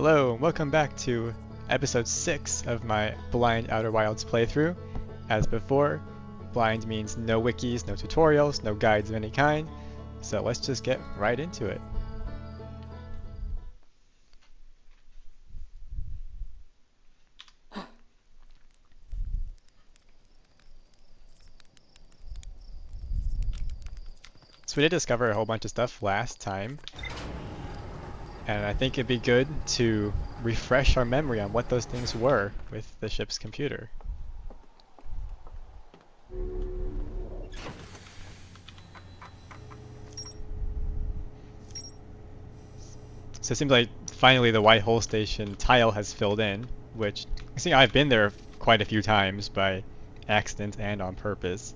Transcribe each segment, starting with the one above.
Hello, and welcome back to episode 6 of my Blind Outer Wilds playthrough. As before, blind means no wikis, no tutorials, no guides of any kind, so let's just get right into it. So we did discover a whole bunch of stuff last time, and I think it'd be good to refresh our memory on what those things were with the ship's computer. So it seems like finally the White Hole Station tile has filled in, which I think I've been there quite a few times by accident and on purpose.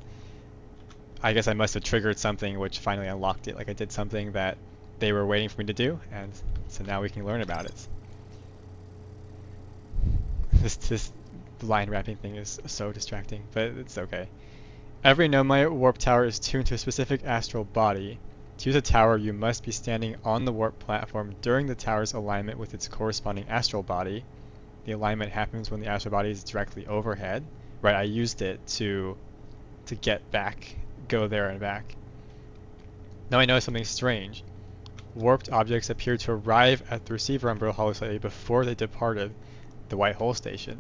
I guess I must have triggered something which finally unlocked it, like I did something that they were waiting for me to do, and so now we can learn about it. This line wrapping thing is so distracting, but it's okay. Every Nomai warp tower is tuned to a specific astral body. To use a tower, you must be standing on the warp platform during the tower's alignment with its corresponding astral body. The alignment happens when the astral body is directly overhead. Right, I used it to get back, go there and back. Now I noticed something strange. Warped objects appeared to arrive at the receiver on Brittle Hollow slightly before they departed the White Hole Station.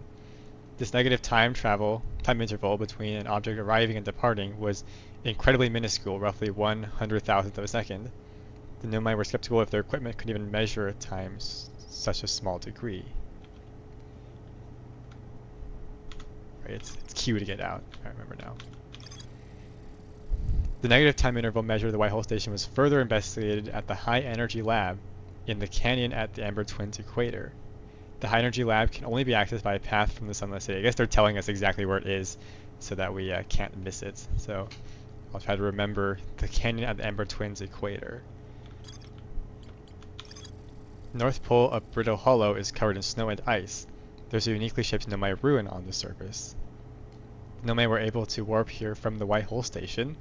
This negative time interval between an object arriving and departing was incredibly minuscule, roughly 1/100,000th of a second. The Nomai were skeptical if their equipment could even measure at times such a small degree. Right, it's Q to get out, I remember now. The negative time interval measure of the White Hole Station was further investigated at the High Energy Lab in the canyon at the Ember Twins equator. The High Energy Lab can only be accessed by a path from the Sunless City. I guess they're telling us exactly where it is so that we can't miss it. So I'll try to remember the canyon at the Ember Twins equator. North pole of Brittle Hollow is covered in snow and ice. There's a uniquely shaped Nomai ruin on the surface. Nomai were able to warp here from the White Hole Station.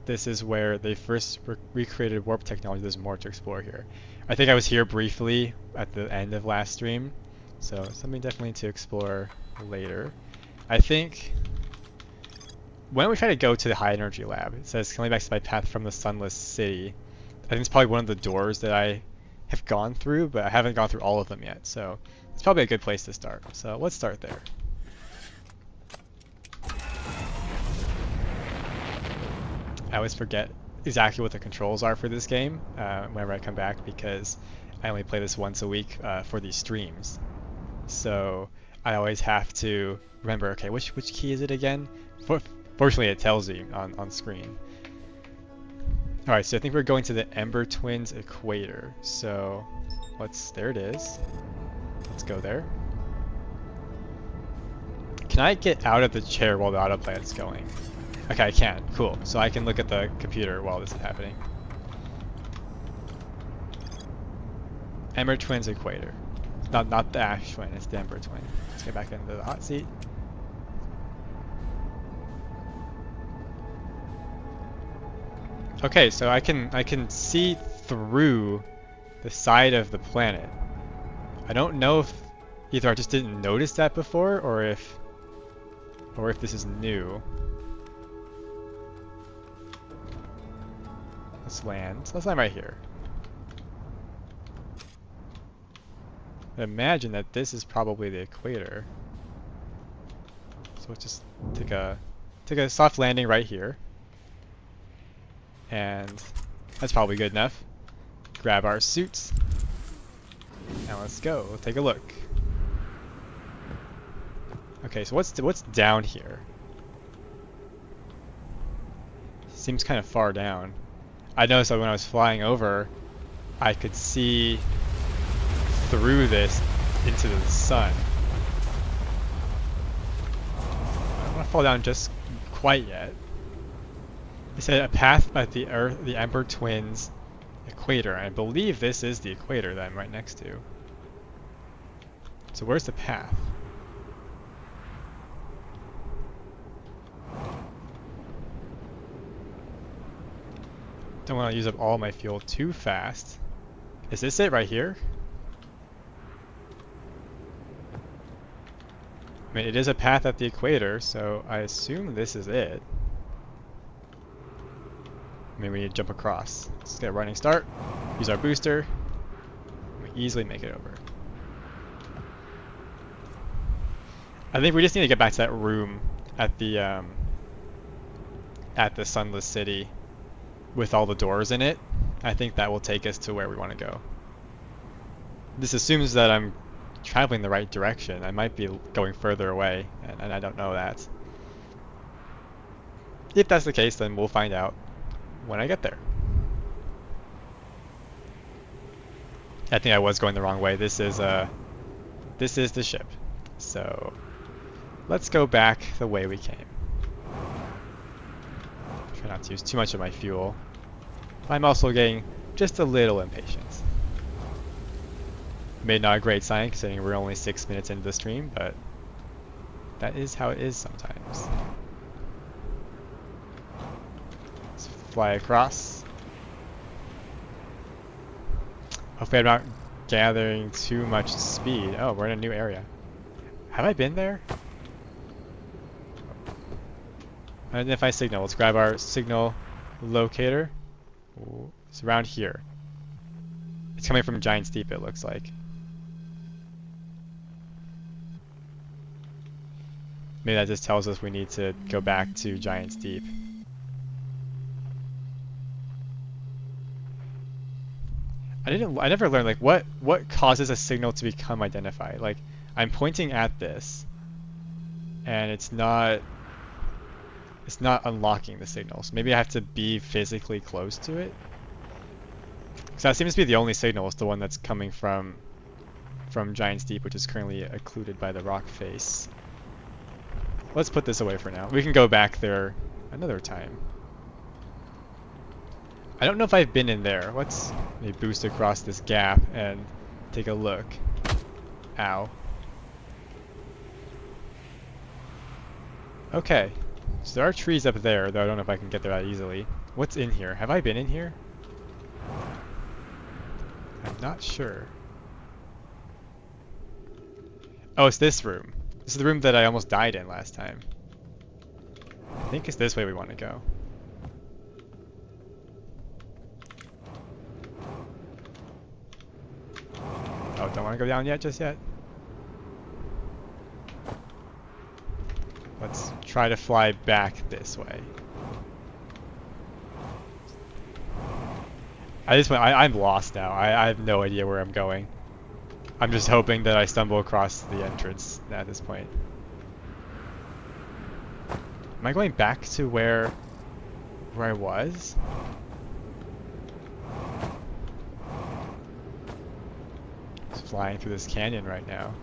This is where they first recreated warp technology. There's more to explore here. I think I was here briefly at the end of last stream, so something definitely to explore later. I think when we try to go to the High Energy Lab, it says can only be accessed by path from the Sunless City. I think it's probably one of the doors that I have gone through, but I haven't gone through all of them yet, so it's probably a good place to start. So let's start there. I always forget exactly what the controls are for this game whenever I come back because I only play this once a week for these streams. So I always have to remember, okay, which key is it again? Fortunately, it tells you on screen. Alright, so I think we're going to the Ember Twins equator. So there it is. Let's go there. Can I get out of the chair while the autopilot's going? Okay, I can. Cool. So I can look at the computer while this is happening. Ember Twins equator. Not the Ash Twin, it's the Ember Twin. Let's get back into the hot seat. Okay, so I can see through the side of the planet. I don't know if either I just didn't notice that before or if this is new. Let's land. Let's land right here. I imagine that this is probably the equator. So let's just take a soft landing right here. And that's probably good enough. Grab our suits. Now let's go. Let's take a look. Okay, so what's down here? Seems kind of far down. I noticed that when I was flying over, I could see through this into the sun. I don't want to fall down just quite yet. It said a path at the Ember Twins equator, and I believe this is the equator that I'm right next to. So where's the path? Don't want to use up all my fuel too fast. Is this it right here? mean, it is a path at the equator, so I assume this is it. I mean, we need to jump across. Let's get a running start. Use our booster. We easily make it over. I think we just need to get back to that room at the Sunless City with all the doors in it. I think that will take us to where we want to go. This assumes that I'm traveling the right direction. I might be going further away, and I don't know that. If that's the case, then we'll find out when I get there. I think I was going the wrong way. This is the ship. So let's go back the way we came. Try not to use too much of my fuel. I'm also getting just a little impatient. Maybe not a great sign considering we're only 6 minutes into the stream, but that is how it is sometimes. Let's fly across. Hopefully I'm not gathering too much speed. Oh, we're in a new area. Have I been there? Identify signal. Let's grab our signal locator. Ooh, it's around here. It's coming from Giant's Deep, it looks like. Maybe that just tells us we need to go back to Giant's Deep. I never learned like what causes a signal to become identified. Like I'm pointing at this and it's not unlocking the signal. So maybe I have to be physically close to it. Because that seems to be the only signal, is the one that's coming from Giant's Deep, which is currently occluded by the rock face. Let's put this away for now. We can go back there another time. I don't know if I've been in there. Let's maybe boost across this gap and take a look. Ow. Okay. So there are trees up there, though I don't know if I can get there that easily. What's in here? Have I been in here? I'm not sure. Oh, it's this room. This is the room that I almost died in last time. I think it's this way we want to go. Oh, don't want to go down yet, just yet. Let's try to fly back this way. I'm lost now. I have no idea where I'm going. I'm just hoping that I stumble across the entrance at this point. Am I going back to where I was? Just flying through this canyon right now.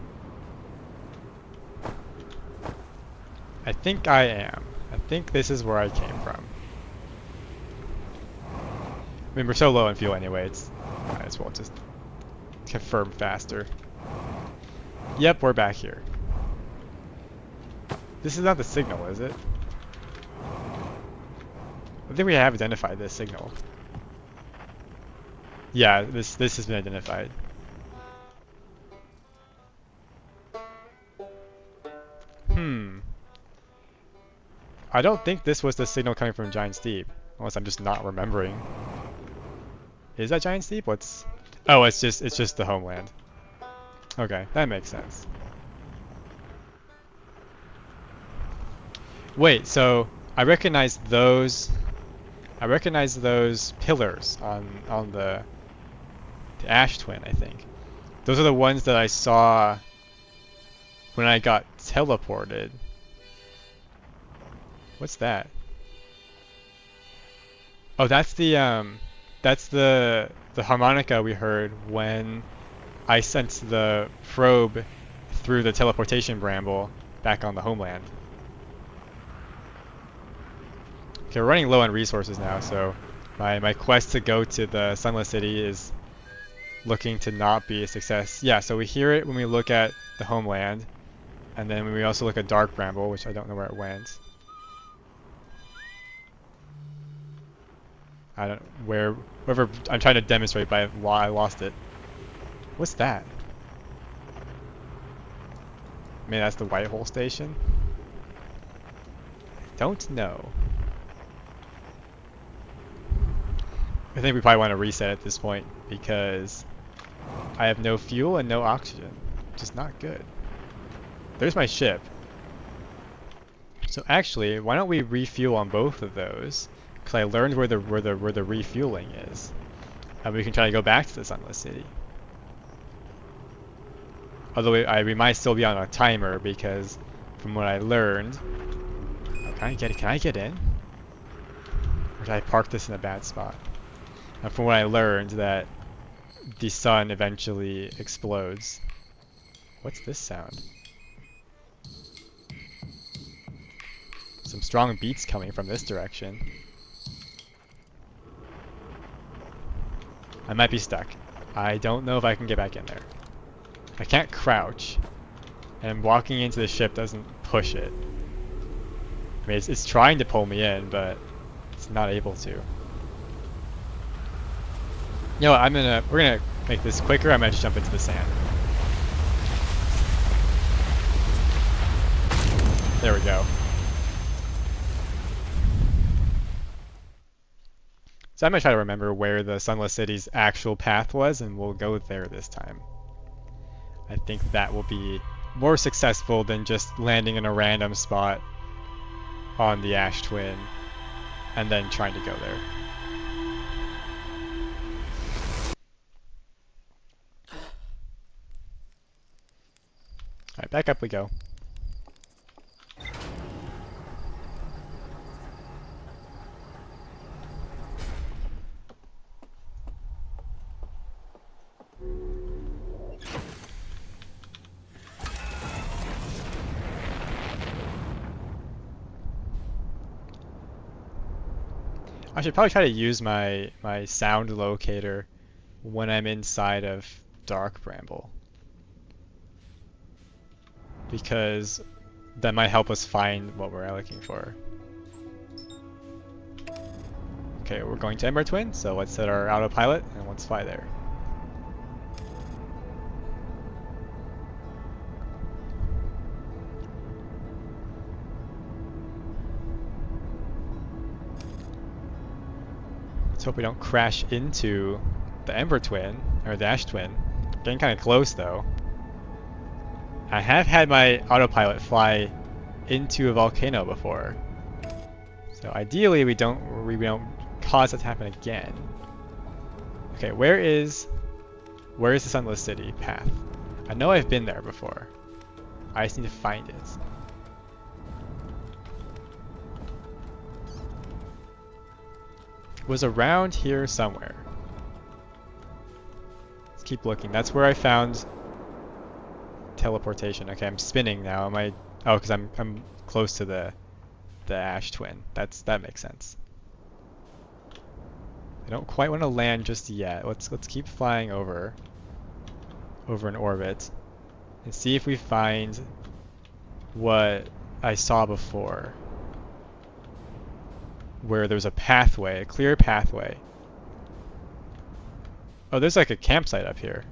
I think I am. I think this is where I came from. I mean, we're so low in fuel anyway, might as well just confirm faster. Yep, we're back here. This is not the signal, is it? I think we have identified this signal. Yeah, this has been identified. I don't think this was the signal coming from Giant's Deep, unless I'm just not remembering. Is that Giant's Deep? What's... Oh, it's just the homeland. Okay, that makes sense. Wait, so I recognize those pillars on the Ash Twin, I think. Those are the ones that I saw when I got teleported. What's that? Oh, that's the harmonica we heard when I sent the probe through the teleportation bramble back on the homeland. Okay, we're running low on resources now, so my quest to go to the Sunless City is looking to not be a success. Yeah, so we hear it when we look at the homeland, and then we also look at Dark Bramble, which I don't know where it went. I don't wherever I'm trying to demonstrate by why I lost it. What's that? Maybe that's the Whitehole Station? Don't know. I think we probably want to reset at this point because I have no fuel and no oxygen. Which is not good. There's my ship. So actually, why don't we refuel on both of those? Because I learned where the refueling is. And we can try to go back to the Sunless City. Although we might still be on a timer because from what I learned... Oh, can I get in? Or did I park this in a bad spot? And from what I learned that the sun eventually explodes. What's this sound? Some strong beats coming from this direction. I might be stuck. I don't know if I can get back in there. I can't crouch, and walking into the ship doesn't push it. I mean, it's trying to pull me in, but it's not able to. You know what, we're gonna make this quicker. I'm gonna just jump into the sand. There we go. So I'm gonna try to remember where the Sunless City's actual path was, and we'll go there this time. I think that will be more successful than just landing in a random spot on the Ash Twin and then trying to go there. Alright, back up we go. I should probably try to use my sound locator when I'm inside of Dark Bramble, because that might help us find what we're looking for. Okay, we're going to Ember Twin, so let's set our autopilot and let's fly there. Let's hope we don't crash into the Ember Twin, or the Ash Twin. Getting kind of close though. I have had my autopilot fly into a volcano before. So ideally we don't cause that to happen again. Okay, where is the Sunless City path? I know I've been there before. I just need to find it. It was around here somewhere. Let's keep looking. That's where I found teleportation. Okay, I'm spinning now. Am I? Oh, because I'm close to the Ash Twin. That makes sense. I don't quite want to land just yet. Let's keep flying over in orbit and see if we find what I saw before, where there's a pathway, a clear pathway. Oh, there's like a campsite up here.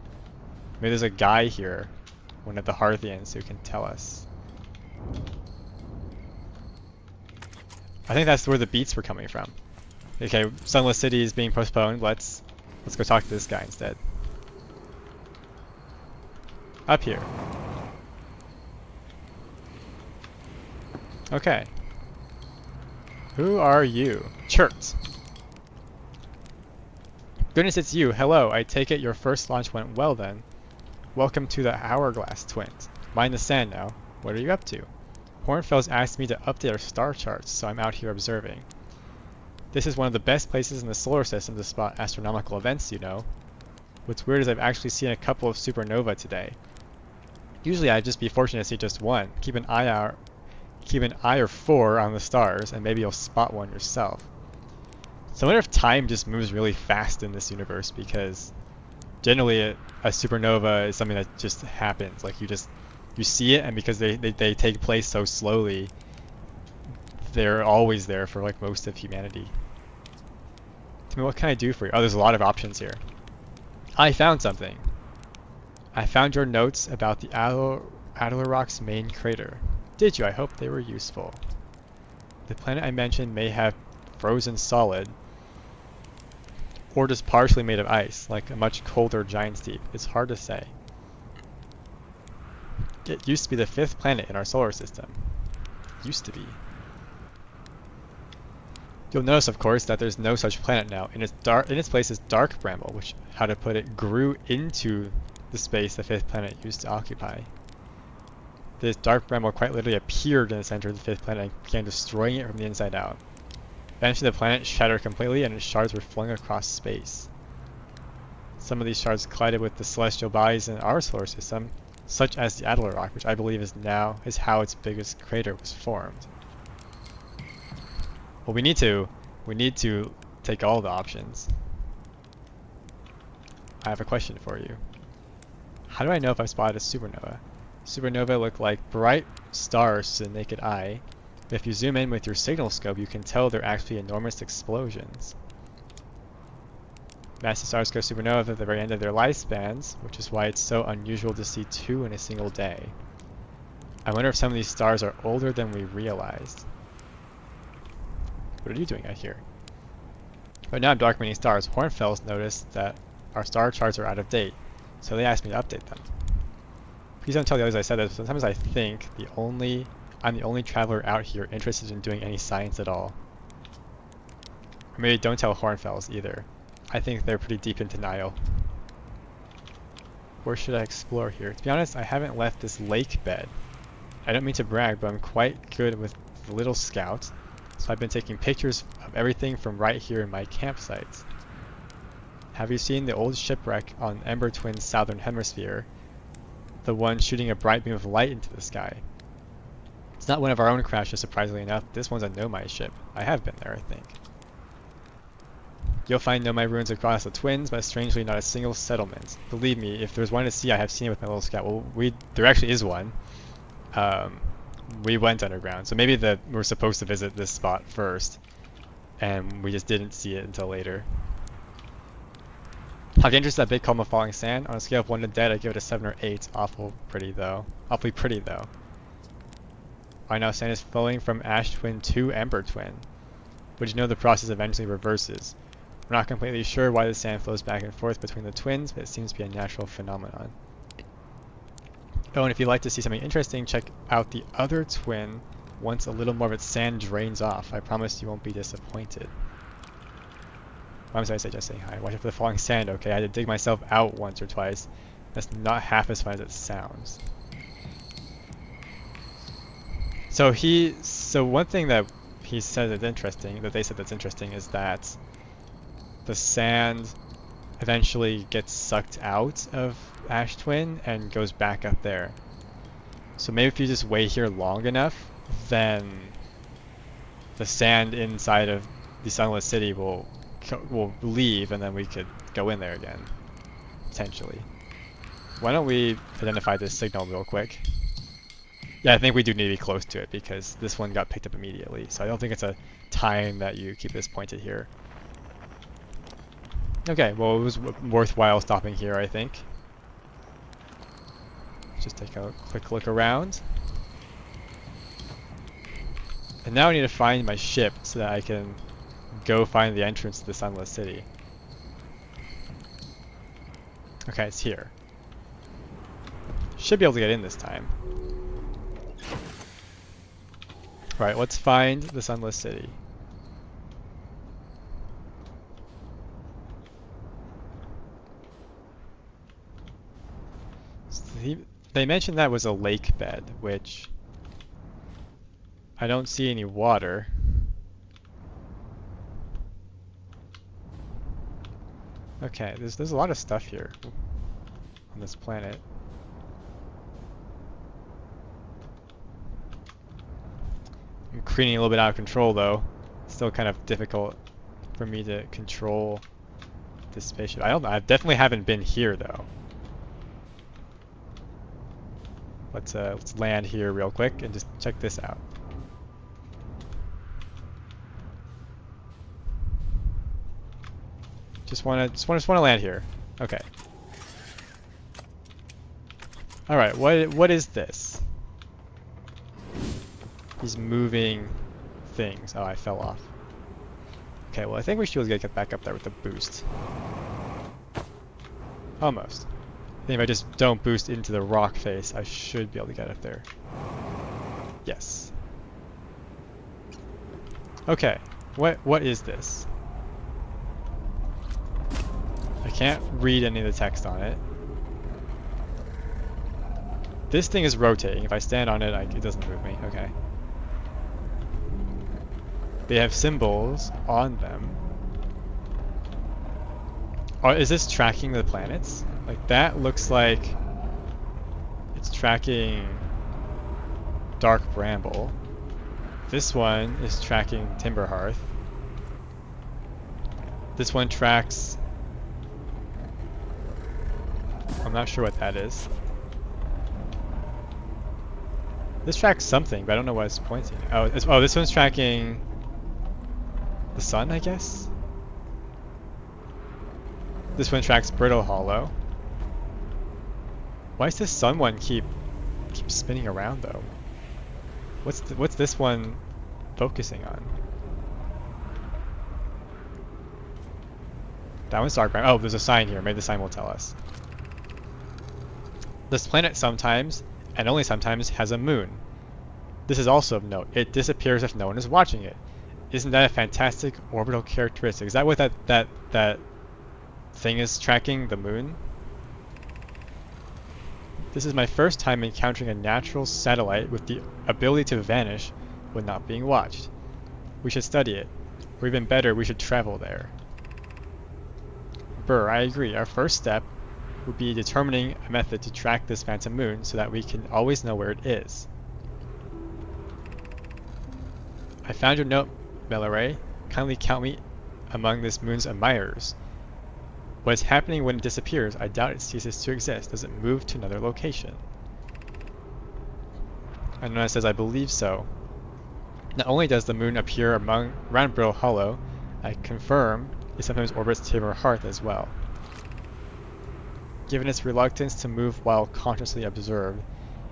Maybe there's a guy here, one of the Hearthians, who can tell us. I think that's where the beats were coming from. Okay, Sunless City is being postponed. Let's go talk to this guy instead. Up here. Okay. Who are you? Chert. Goodness, it's you. Hello. I take it your first launch went well then. Welcome to the Hourglass Twins. Mind the sand now. What are you up to? Hornfels asked me to update our star charts, so I'm out here observing. This is one of the best places in the solar system to spot astronomical events, you know. What's weird is I've actually seen a couple of supernovae today. Usually I'd just be fortunate to see just one. Keep an eye or four on the stars, and maybe you'll spot one yourself. So I wonder if time just moves really fast in this universe, because generally a supernova is something that just happens. Like you see it, and because they take place so slowly, they're always there for like most of humanity. Tell me, what can I do for you? Oh, there's a lot of options here. I found something. I found your notes about the Adler Rock's main crater. Did you? I hope they were useful. The planet I mentioned may have frozen solid, or just partially made of ice, like a much colder Giant's Deep. It's hard to say. It used to be the 5th planet in our solar system. Used to be. You'll notice, of course, that there's no such planet now. In its place is Dark Bramble, which, how to put it, grew into the space the 5th planet used to occupy. This Dark Bramble quite literally appeared in the center of the 5th planet and began destroying it from the inside out. Eventually the planet shattered completely and its shards were flung across space. Some of these shards collided with the celestial bodies in our solar system, such as the Adler Rock, which I believe is how its biggest crater was formed. Well, we need to take all the options. I have a question for you. How do I know if I spotted a supernova? Supernovae look like bright stars to the naked eye, but if you zoom in with your signal scope, you can tell they're actually enormous explosions. Massive stars go supernova at the very end of their lifespans, which is why it's so unusual to see 2 in a single day. I wonder if some of these stars are older than we realized. What are you doing out here? But now I'm documenting stars. Hornfels noticed that our star charts are out of date, so they asked me to update them. Please don't tell the others I said this. Sometimes I think I'm the only traveler out here interested in doing any science at all. Or maybe don't tell Hornfels either. I think they're pretty deep in denial. Where should I explore here? To be honest, I haven't left this lake bed. I don't mean to brag, but I'm quite good with the little scout, so I've been taking pictures of everything from right here in my campsites. Have you seen the old shipwreck on Ember Twin's southern hemisphere? The one shooting a bright beam of light into the sky. It's not one of our own crashes, surprisingly enough. This one's a Nomai ship. I have been there, I think. You'll find Nomai ruins across the Twins, but strangely not a single settlement. Believe me, if there's one to see, I have seen it with my little scout. Well, there actually is one. We went underground, so maybe we're supposed to visit this spot first, and we just didn't see it until later. How dangerous is that big column of falling sand? On a scale of 1 to dead, I give it a 7 or 8. Awfully pretty though. Right now sand is flowing from Ash Twin to Ember Twin. But you know the process eventually reverses. We're not completely sure why the sand flows back and forth between the twins, but it seems to be a natural phenomenon. Oh, and if you'd like to see something interesting, check out the other twin once a little more of its sand drains off. I promise you won't be disappointed. I'm sorry, I said just saying hi. Watch out for the falling sand, okay? I had to dig myself out once or twice. That's not half as fun as it sounds. So one thing that he said that's interesting, that they said that's interesting, is that the sand eventually gets sucked out of Ash Twin and goes back up there. So maybe if you just wait here long enough, then the sand inside of the Sunless City will leave, and then we could go in there again, potentially. Why don't we identify this signal real quick? Yeah, I think we do need to be close to it because this one got picked up immediately, so I don't think it's a time that you keep this pointed here. Okay, well, it was worthwhile stopping here, I think. Just take a quick look around. And now I need to find my ship so that I can go find the entrance to the Sunless City. Okay, it's here. Should be able to get in this time. Right, let's find the Sunless City. They mentioned that was a lake bed, which I don't see any water. Okay, there's a lot of stuff here on this planet. I'm creating a little bit out of control though. It's still kind of difficult for me to control this spaceship. I don't know, I definitely haven't been here though. Let's land here real quick and just check this out. Just wanna land here. Okay. Alright, what is this? These moving things. Oh, I fell off. Okay, well I think we should be able to get back up there with the boost. Almost. I think if I just don't boost into the rock face, I should be able to get up there. Yes. Okay, what is this? I can't read any of the text on it. This thing is rotating. If I stand on it, it doesn't move me. Okay. They have symbols on them. Oh, is this tracking the planets? Like, that looks like it's tracking Dark Bramble. This one is tracking Timberhearth. This one tracks... I'm not sure what that is. This tracks something, but I don't know what it's pointing. Oh, this one's tracking the sun, I guess? This one tracks Brittle Hollow. Why does this sun one keep spinning around though? What's this one focusing on? That one's Dark Brown. Oh, there's a sign here. Maybe the sign will tell us. This planet sometimes, and only sometimes, has a moon. This is also of note. It disappears if no one is watching it. Isn't that a fantastic orbital characteristic? Is that what that thing is tracking, the moon? This is my first time encountering a natural satellite with the ability to vanish when not being watched. We should study it. Or even better, we should travel there. Burr, I agree. Our first step would be determining a method to track this phantom moon so that we can always know where it is. I found your note, Melaray. Kindly count me among this moon's admirers. What is happening when it disappears? I doubt it ceases to exist. Does it move to another location? And Nona says, I believe so. Not only does the moon appear around Brittle Hollow, I confirm it sometimes orbits Timberhearth as well. Given its reluctance to move while consciously observed,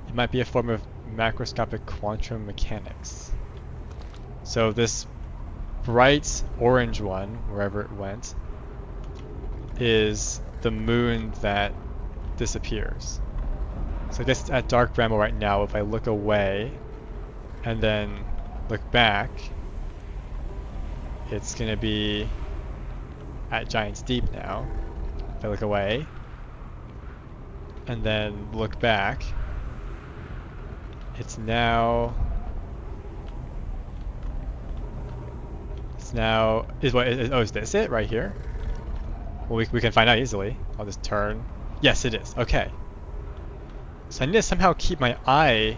it might be a form of macroscopic quantum mechanics. So this bright orange one, wherever it went, is the moon that disappears. So I guess it's at Dark Bramble right now. If I look away and then look back, it's gonna be at Giant's Deep now. If I look away and then look back, is this it right here? Well, we can find out easily. I'll just turn. Yes, it is. Okay. So I need to somehow keep my eye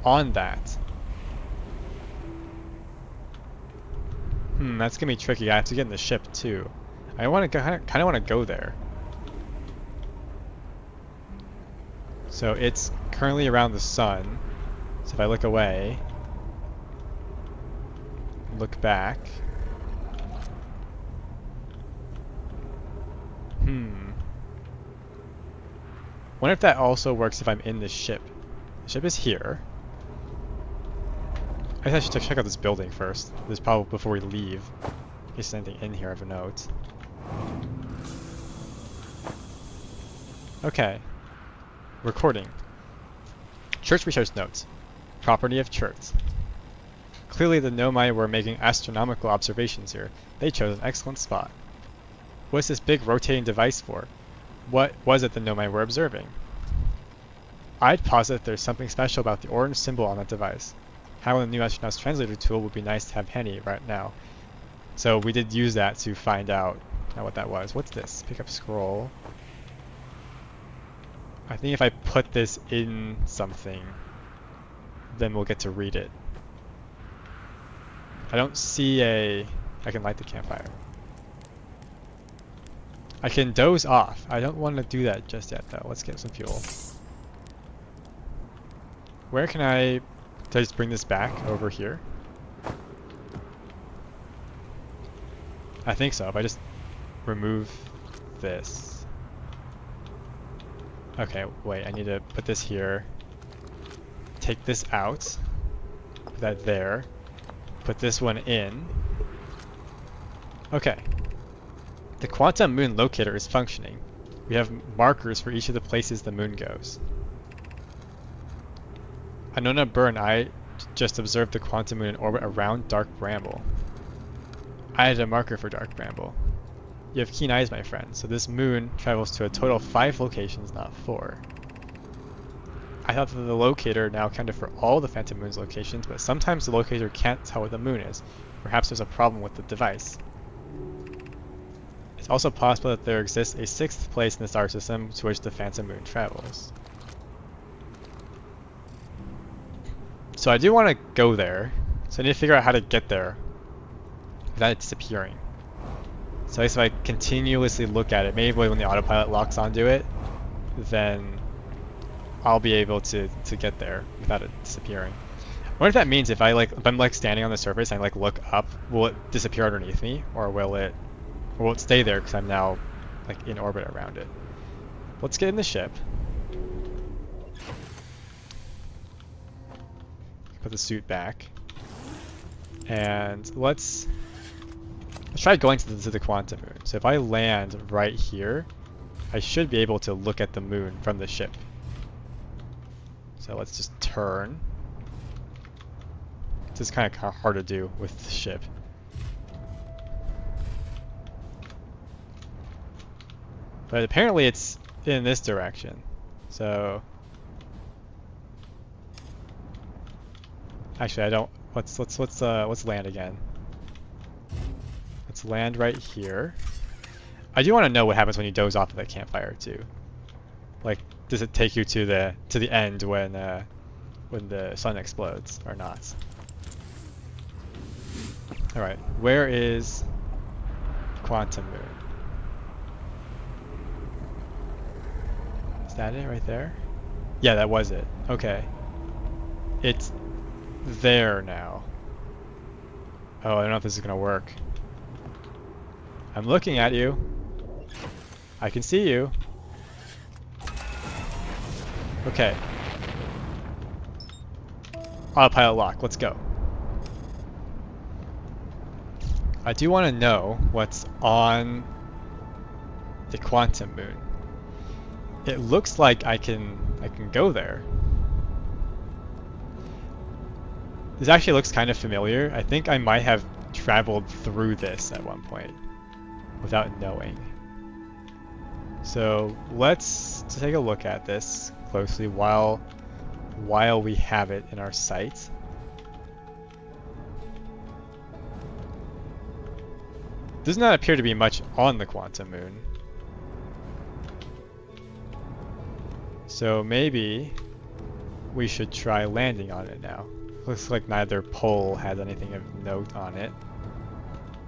on that. That's gonna be tricky. I have to get in the ship too. I want to kind of want to go there. So it's currently around the sun. So if I look away, look back. Wonder if that also works if I'm in the ship. The ship is here. I guess I should check out this building first. This is probably before we leave. In case there's anything in here of a note. Okay. Recording. Church research notes. Property of Church. Clearly the Nomai were making astronomical observations here. They chose an excellent spot. What's this big rotating device for? What was it the Nomai were observing? I'd posit there's something special about the orange symbol on that device. Having the new astronaut's translator tool would be nice to have handy right now. So we did use that to find out what that was. What's this? Pick up scroll. I think if I put this in something, then we'll get to read it. I don't see I can light the campfire. I can doze off. I don't want to do that just yet though. Let's get some fuel. Where can did I just bring this back over here? I think so. If I just remove this. Okay, wait, I need to put this here. Take this out. Put that there. Put this one in. Okay. The quantum moon locator is functioning. We have markers for each of the places the moon goes. Anona Burr and I just observed the quantum moon in orbit around Dark Bramble. I added a marker for Dark Bramble. You have keen eyes, my friend, so this moon travels to a total of 5 locations, not 4. I thought that the locator now accounted for all the Phantom Moon's locations, but sometimes the locator can't tell where the moon is. Perhaps there's a problem with the device. It's also possible that there exists a 6th place in the star system to which the Phantom Moon travels. So I do want to go there, so I need to figure out how to get there without it disappearing. So I guess if I continuously look at it, maybe when the autopilot locks onto it, then I'll be able to get there without it disappearing. I wonder if that means if I'm like standing on the surface and I like look up, will it disappear underneath me, or will it stay there because I'm now like in orbit around it? Let's get in the ship. Put the suit back, and let's try going to the quantum moon. So if I land right here, I should be able to look at the moon from the ship. So let's just turn. This is kind of hard to do with the ship. But apparently it's in this direction. So actually I don't, let's land again. Let's land right here. I do want to know what happens when you doze off of that campfire too. Like, does it take you to the end when the sun explodes or not? All right, where is Quantum Moon? Is that it right there? Yeah, that was it. Okay. It's there now. Oh, I don't know if this is gonna work. I'm looking at you. I can see you. Okay. Autopilot lock, let's go. I do want to know what's on the Quantum Moon. It looks like I can go there. This actually looks kind of familiar. I think I might have traveled through this at one point without knowing. So let's take a look at this closely while we have it in our sight. Does not appear to be much on the Quantum Moon. So maybe we should try landing on it now. Looks like neither pole has anything of note on it.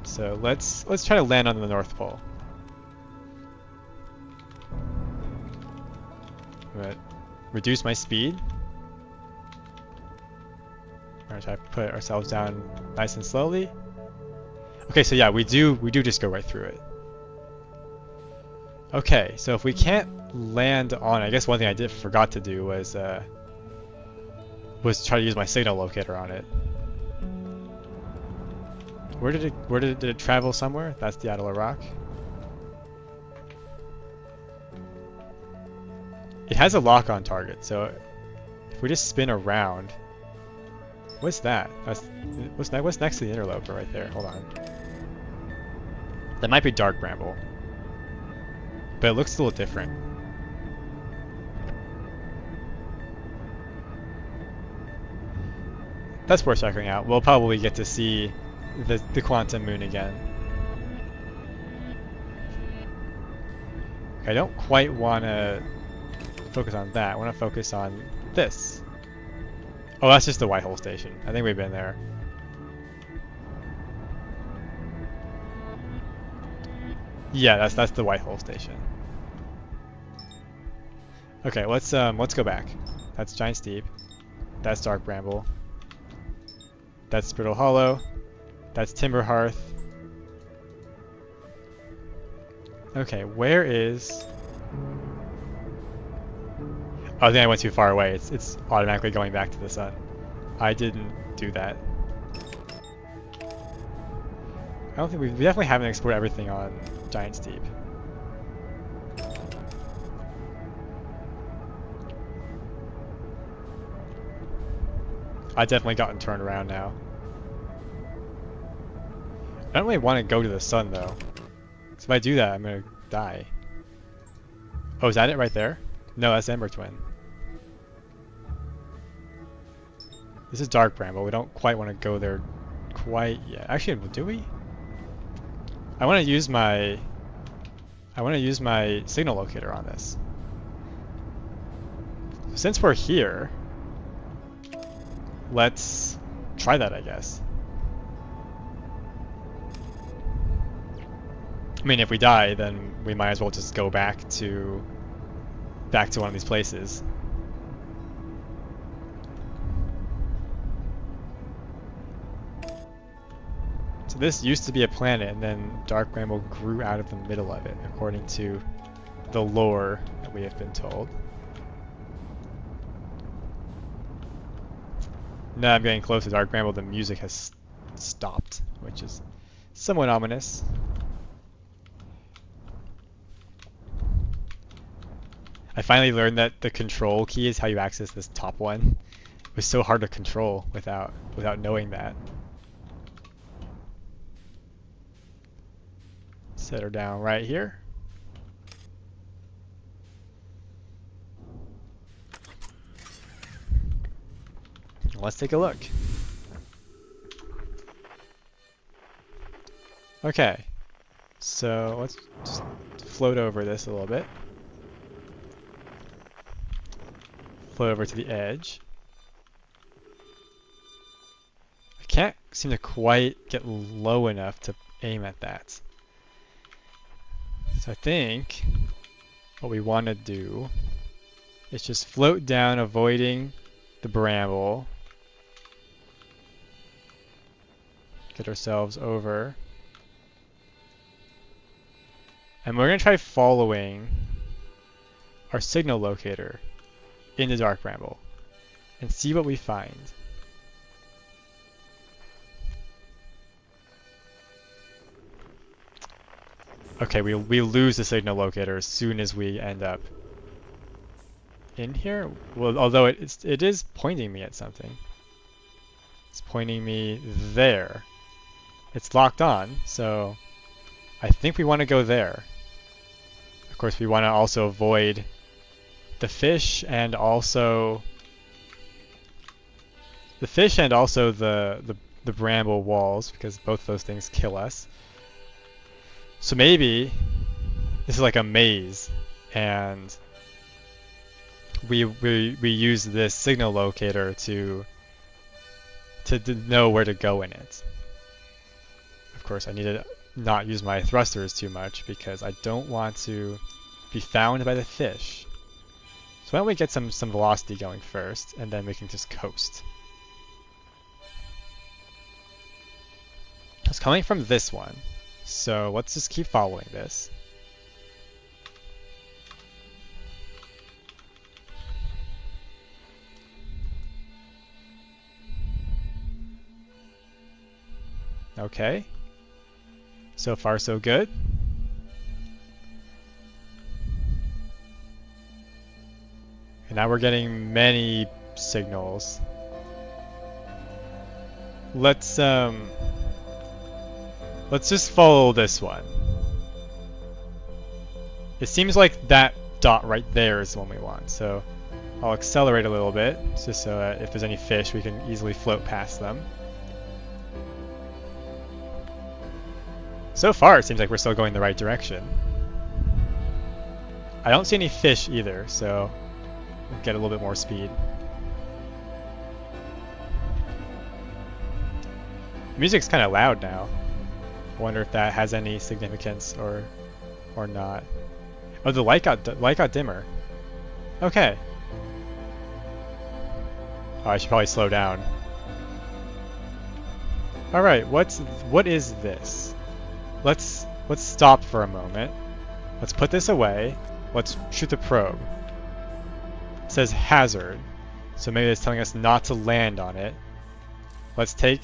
So let's try to land on the North Pole. But reduce my speed. We're gonna try to put ourselves down nice and slowly. Okay, so yeah, we do just go right through it. Okay, so if we can't land on it, I guess one thing I forgot to do was try to use my signal locator on it. Where did it travel somewhere? That's the Adela Rock. It has a lock on target, so if we just spin around, what's that? What's next to the interloper right there? Hold on. That might be Dark Bramble, but it looks a little different. That's worth checking out. We'll probably get to see the Quantum Moon again. I don't quite want to focus on that. I want to focus on this. Oh, that's just the Whitehole Station. I think we've been there. Yeah, that's the Whitehole Station. Okay, let's go back. That's Giant's Deep. That's Dark Bramble. That's Brittle Hollow. That's Timber Hearth. Okay, where is Oh, I think I went too far away. It's automatically going back to the sun. I didn't do that. I don't think we definitely haven't explored everything on Giant's Deep. I've definitely gotten turned around now. I don't really want to go to the sun though. So if I do that, I'm gonna die. Oh, is that it right there? No, that's Ember Twin. This is Dark Bramble. We don't quite want to go there quite yet. Actually, do we? I want to use my signal locator on this. Since we're here, let's try that, I guess. I mean, if we die, then we might as well just go back to one of these places. So this used to be a planet, and then Dark Bramble grew out of the middle of it, according to the lore that we have been told. Now I'm getting close to Dark Bramble, the music has stopped, which is somewhat ominous. I finally learned that the control key is how you access this top one. It was so hard to control without knowing that. Set her down right here. Let's take a look. Okay, so let's just float over this a little bit. Float over to the edge. I can't seem to quite get low enough to aim at that. So I think what we want to do is just float down, avoiding the bramble. Get ourselves over. And we're going to try following our signal locator into Dark Bramble and see what we find. Okay, we lose the signal locator as soon as we end up in here. Well, although it is pointing me at something. It's pointing me there. It's locked on, so I think we want to go there. Of course, we want to also avoid the fish and also the bramble walls, because both those things kill us. So maybe this is like a maze, and we use this signal locator to know where to go in it. Of course, I need to not use my thrusters too much because I don't want to be found by the fish. So why don't we get some velocity going first, and then we can just coast. It's coming from this one, so let's just keep following this. Okay. So far, so good. And now we're getting many signals. Let's just follow this one. It seems like that dot right there is the one we want. So I'll accelerate a little bit, just so that if there's any fish, we can easily float past them. So far, it seems like we're still going the right direction. I don't see any fish either, so we'll get a little bit more speed. Music's kind of loud now. I wonder if that has any significance or not. Oh, the light got dimmer. Okay. Oh, I should probably slow down. All right, what is this? Let's stop for a moment. Let's put this away. Let's shoot the probe. says hazard, so maybe it's telling us not to land on it. Let's take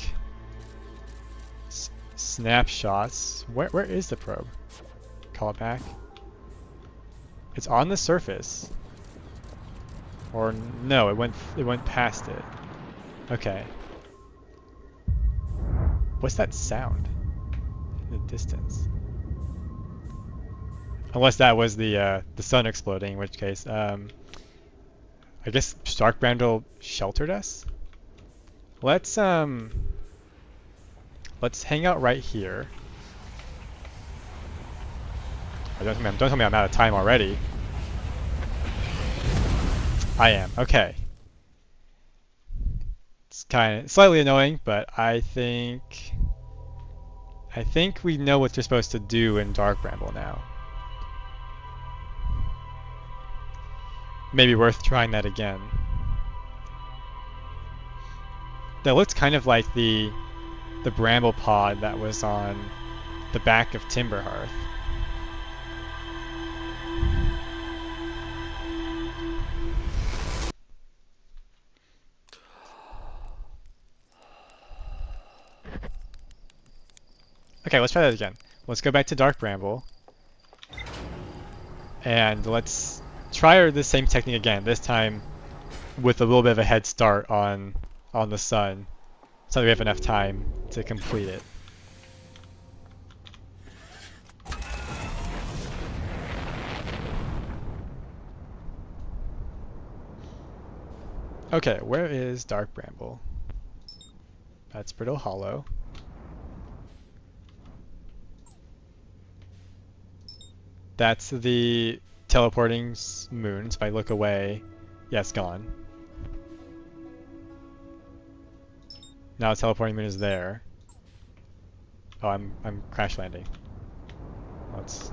snapshots. Where is the probe? Call it back. It's on the surface. Or no, it went past it. Okay. What's that sound in the distance? Unless that was the sun exploding, in which case, I guess Dark Brandle sheltered us. Let's hang out right here. Oh, don't tell me I'm out of time already. I am. Okay. It's kind of slightly annoying, but I think we know what you're supposed to do in Dark Bramble now. Maybe worth trying that again. That looks kind of like the bramble pod that was on the back of Timberhearth. Okay, let's try that again. Let's go back to Dark Bramble. And let's try the same technique again, this time with a little bit of a head start on the sun, so that we have enough time to complete it. Okay, where is Dark Bramble? That's Brittle Hollow. That's the teleporting moon, so if I look away, yeah, it's gone. Now the teleporting moon is there. Oh, I'm crash landing. Let's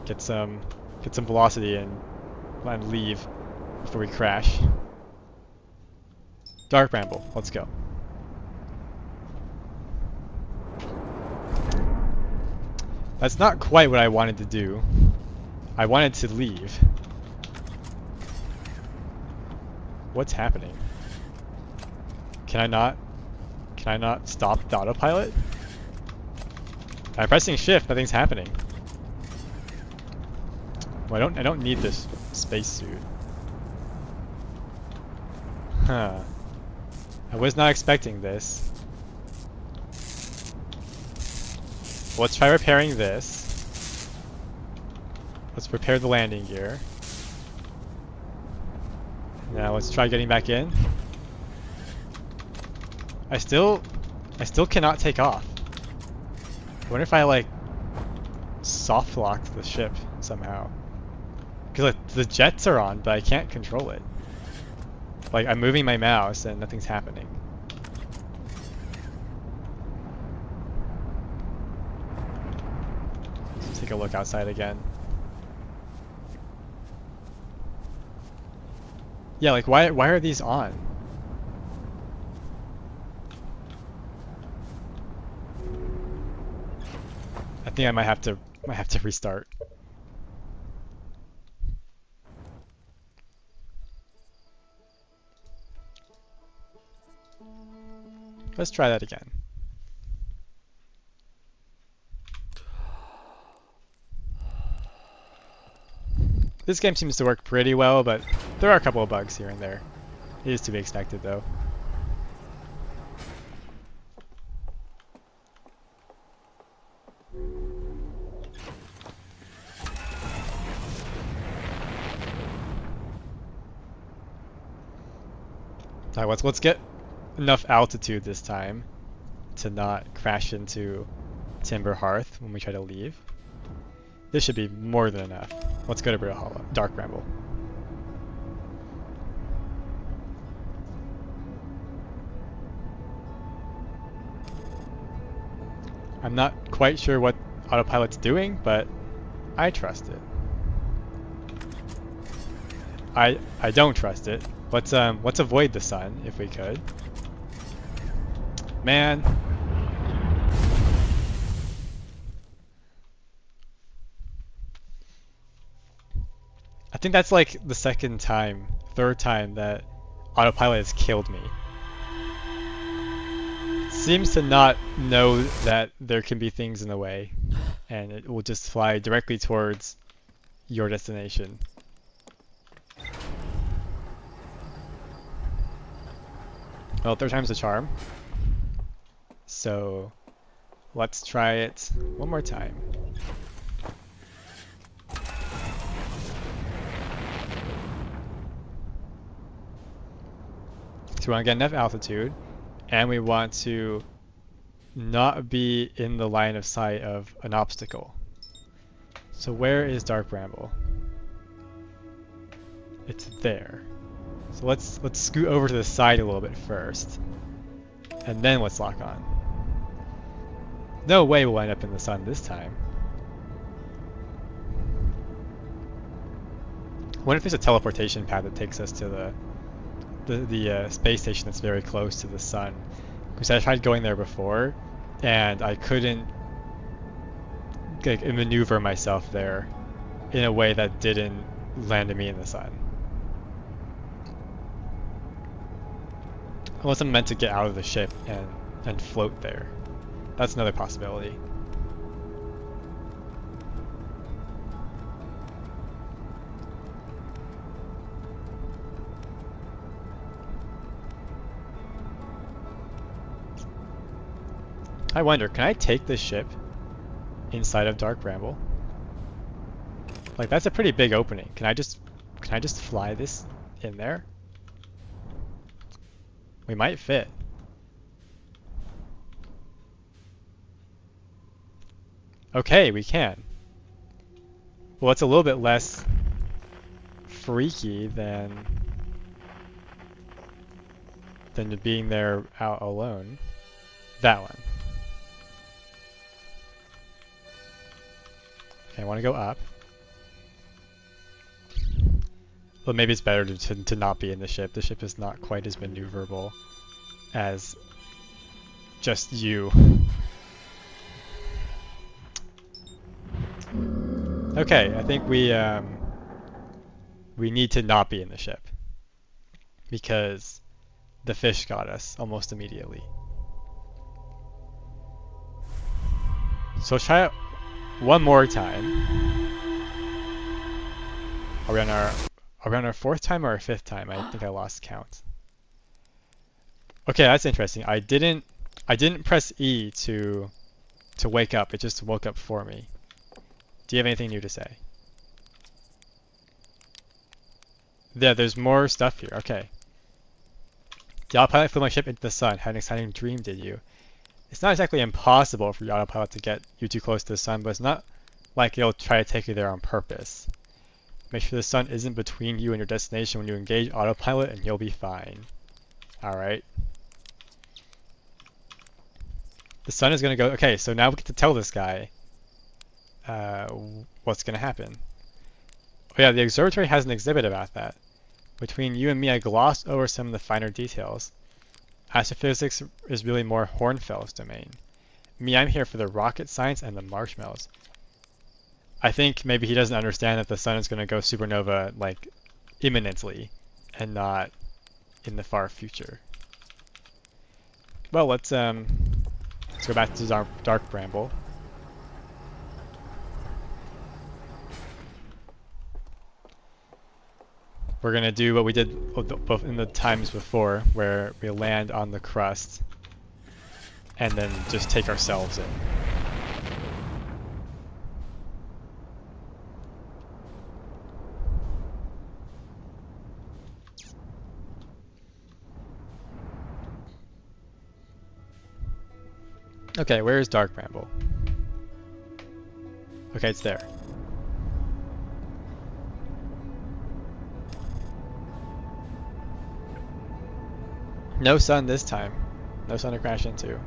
get some velocity and leave before we crash. Dark Bramble, let's go. That's not quite what I wanted to do. I wanted to leave. What's happening? Can I not stop the autopilot? I'm pressing shift, nothing's happening. Well, I don't need this spacesuit. Huh. I was not expecting this. Let's try repairing this. Let's repair the landing gear. Now let's try getting back in. I still cannot take off. I wonder if I like soft locked the ship somehow. Because like, the jets are on, but I can't control it. Like I'm moving my mouse and nothing's happening. Let's take a look outside again. Yeah, like why are these on? I think I might have to restart. Let's try that again. This game seems to work pretty well, but there are a couple of bugs here and there. It is to be expected, though. Alright, let's get enough altitude this time to not crash into Timberhearth when we try to leave. This should be more than enough. Let's go to Brittle Hollow, Dark Bramble. I'm not quite sure what autopilot's doing, but I trust it. I don't trust it. Let's avoid the sun if we could. Man. I think that's like the second time third time that autopilot has killed me. It seems to not know that there can be things in the way, and it will just fly directly towards your destination. Well, third time's the charm. So let's try it one more time. So we want to get enough altitude, and we want to not be in the line of sight of an obstacle. So where is Dark Bramble? It's there. So let's scoot over to the side a little bit first, and then let's lock on. No way we'll end up in the sun this time. I wonder if there's a teleportation pad that takes us to the space station that's very close to the sun. Because I tried going there before, and I couldn't like maneuver myself there in a way that didn't land me in the sun. Unless I'm meant to get out of the ship and float there. That's another possibility. I wonder, can I take this ship inside of Dark Bramble? Like, that's a pretty big opening. Can I just fly this in there? We might fit. Okay, we can. Well, it's a little bit less freaky than being there out alone. That one. Okay, I want to go up. But maybe it's better to not be in the ship. The ship is not quite as maneuverable as just you. Okay, I think we need to not be in the ship because the fish got us almost immediately. So let's try it one more time. Are we on our fourth time or our fifth time? I think I lost count. Okay, that's interesting. I didn't press E to wake up. It just woke up for me. Do you have anything new to say? Yeah, there's more stuff here. Okay. The autopilot flew my ship into the sun. Had an exciting dream, did you? It's not exactly impossible for your autopilot to get you too close to the sun, but it's not like it'll try to take you there on purpose. Make sure the sun isn't between you and your destination when you engage autopilot and you'll be fine. Alright. The sun is going to go... Okay, so now we get to tell this guy what's going to happen. Oh yeah, the observatory has an exhibit about that. Between you and me, I glossed over some of the finer details. Astrophysics is really more Hornfels' domain. Me, I'm here for the rocket science and the marshmallows. I think maybe he doesn't understand that the sun is going to go supernova, like, imminently, and not in the far future. Well, let's go back to Dark Bramble. We're going to do what we did both in the times before, where we land on the crust and then just take ourselves in. Okay, where is Dark Bramble? Okay, it's there. No sun this time. No sun to crash into.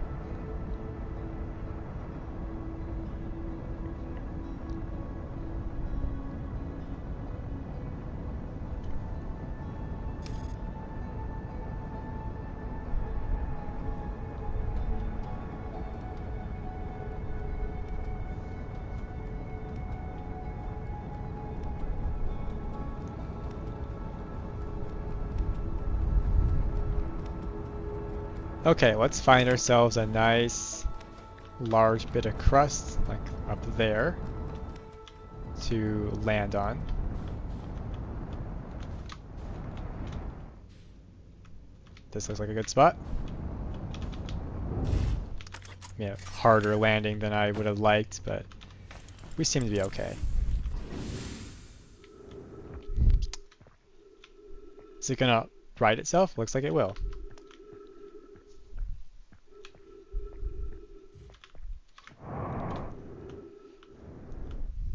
Okay, let's find ourselves a nice large bit of crust, like up there, to land on. This looks like a good spot. Yeah, harder landing than I would have liked, but we seem to be okay. Is it gonna right itself? Looks like it will.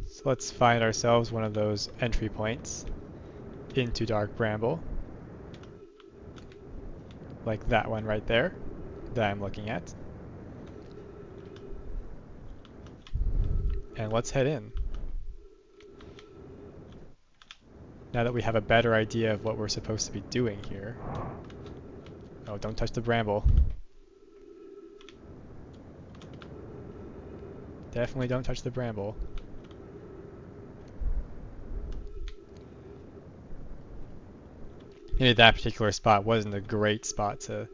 So let's find ourselves one of those entry points into Dark Bramble. Like that one right there that I'm looking at. And let's head in. Now that we have a better idea of what we're supposed to be doing here. Oh, don't touch the bramble. Definitely don't touch the bramble. Maybe that particular spot wasn't a great spot to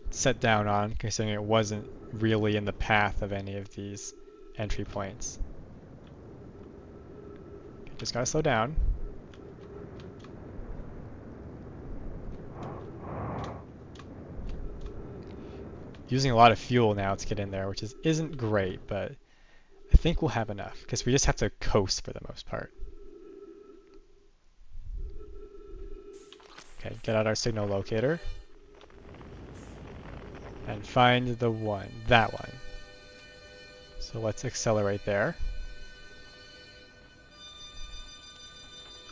set down on, considering it wasn't really in the path of any of these entry points. Okay, just gotta slow down. Using a lot of fuel now to get in there, which isn't great, but I think we'll have enough, because we just have to coast for the most part. Okay, get out our signal locator. And find the one, that one. So let's accelerate there.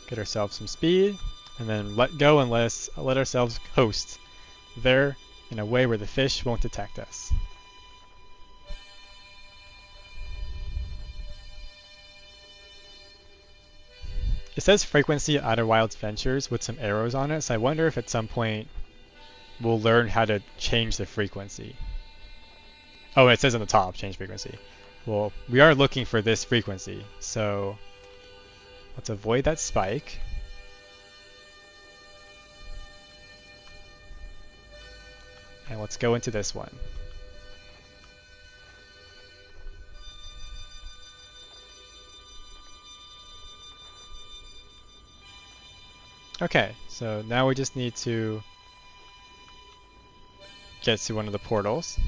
Get ourselves some speed, and then let go and let ourselves coast there in a way where the fish won't detect us. It says frequency Outer Wilds Ventures with some arrows on it, so I wonder if at some point we'll learn how to change the frequency. Oh, it says on the top, change frequency. Well, we are looking for this frequency, so let's avoid that spike. And let's go into this one. Okay, so now we just need to get to one of the portals.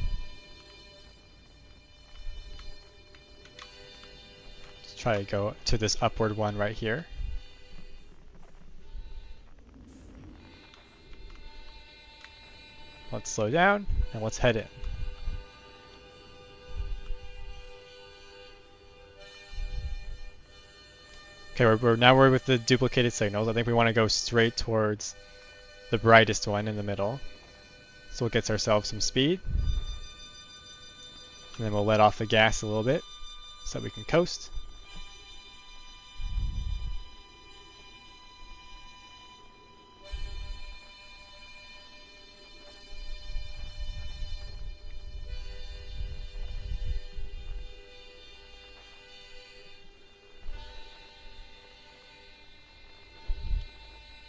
Let's try to go to this upward one right here. Let's slow down and let's head in. Okay, we're with the duplicated signals. I think we want to go straight towards the brightest one in the middle. So it gets ourselves some speed. And then we'll let off the gas a little bit so that we can coast.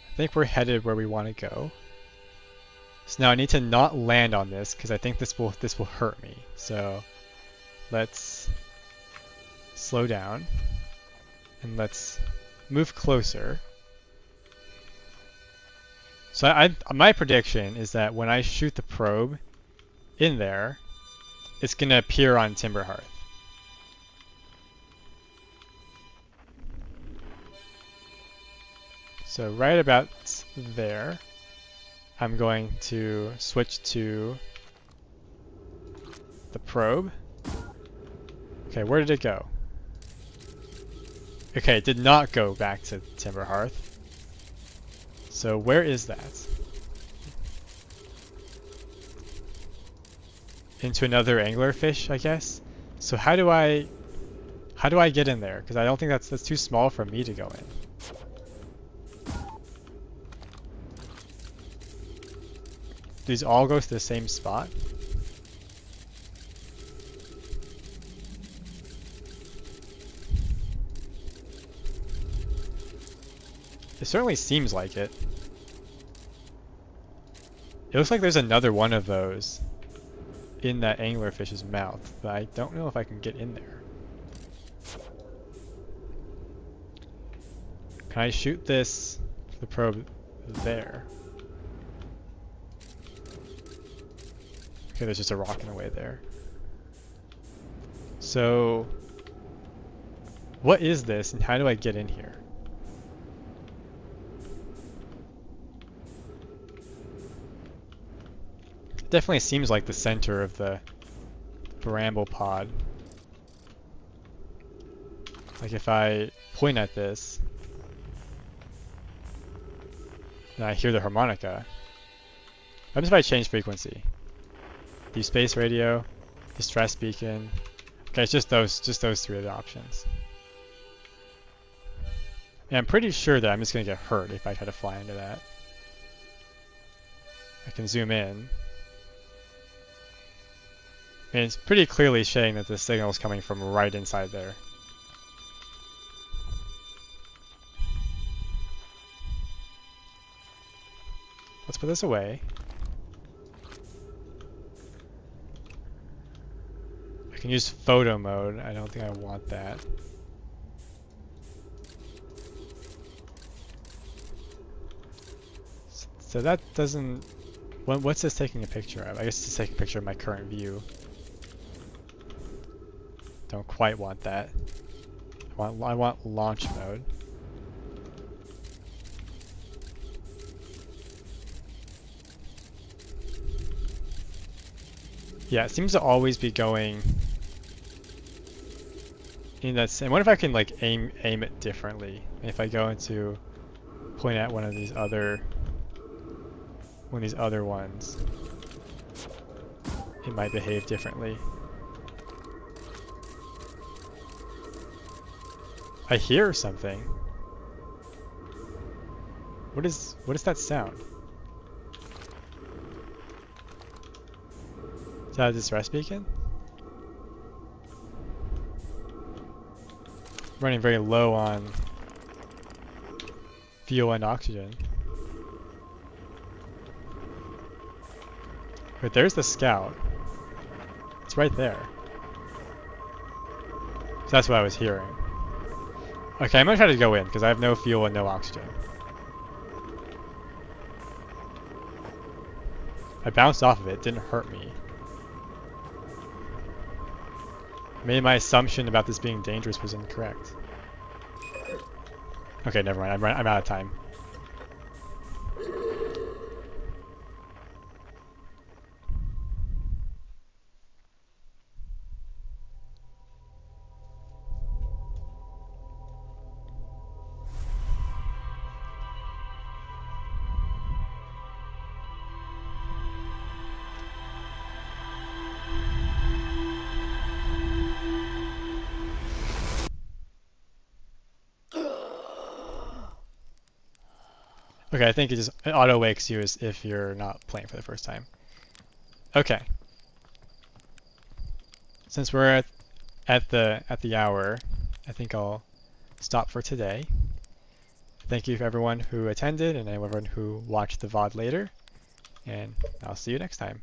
I think we're headed where we want to go. So now I need to not land on this because I think this will hurt me. So let's slow down and let's move closer. So my prediction is that when I shoot the probe in there, it's gonna appear on Timberhearth. So right about there, I'm going to switch to the probe. Okay, where did it go? Okay, it did not go back to Timberhearth. So where is that? Into another anglerfish, I guess? So how do I get in there? Because I don't think that's too small for me to go in. These all go to the same spot? It certainly seems like it. It looks like there's another one of those in that anglerfish's mouth, but I don't know if I can get in there. Can I shoot the probe there? Okay, there's just a rock in the way there. So, what is this and how do I get in here? It definitely seems like the center of the bramble pod. Like if I point at this, and I hear the harmonica. What happens if I change frequency? Deep space radio, distress beacon. Okay, it's just those three of the options. And I'm pretty sure that I'm just gonna get hurt if I try to fly into that. I can zoom in. And it's pretty clearly showing that the signal is coming from right inside there. Let's put this away. I can use photo mode. I don't think I want that. So that doesn't... What's this taking a picture of? I guess it's taking a picture of my current view. Don't quite want that. I want launch mode. Yeah, it seems to always be going in that same. What if I can like aim it differently? If I go into point at one of these other ones, it might behave differently. I hear something. What is that sound? Is that a distress beacon? Running very low on fuel and oxygen. But there's the scout. It's right there. So that's what I was hearing. Okay, I'm gonna try to go in because I have no fuel and no oxygen. I bounced off of it, didn't hurt me. Maybe my assumption about this being dangerous was incorrect. Okay, never mind. I'm out of time. Okay, I think it auto wakes you as if you're not playing for the first time. Okay. Since we're at the hour, I think I'll stop for today. Thank you for everyone who attended and everyone who watched the VOD later, and I'll see you next time.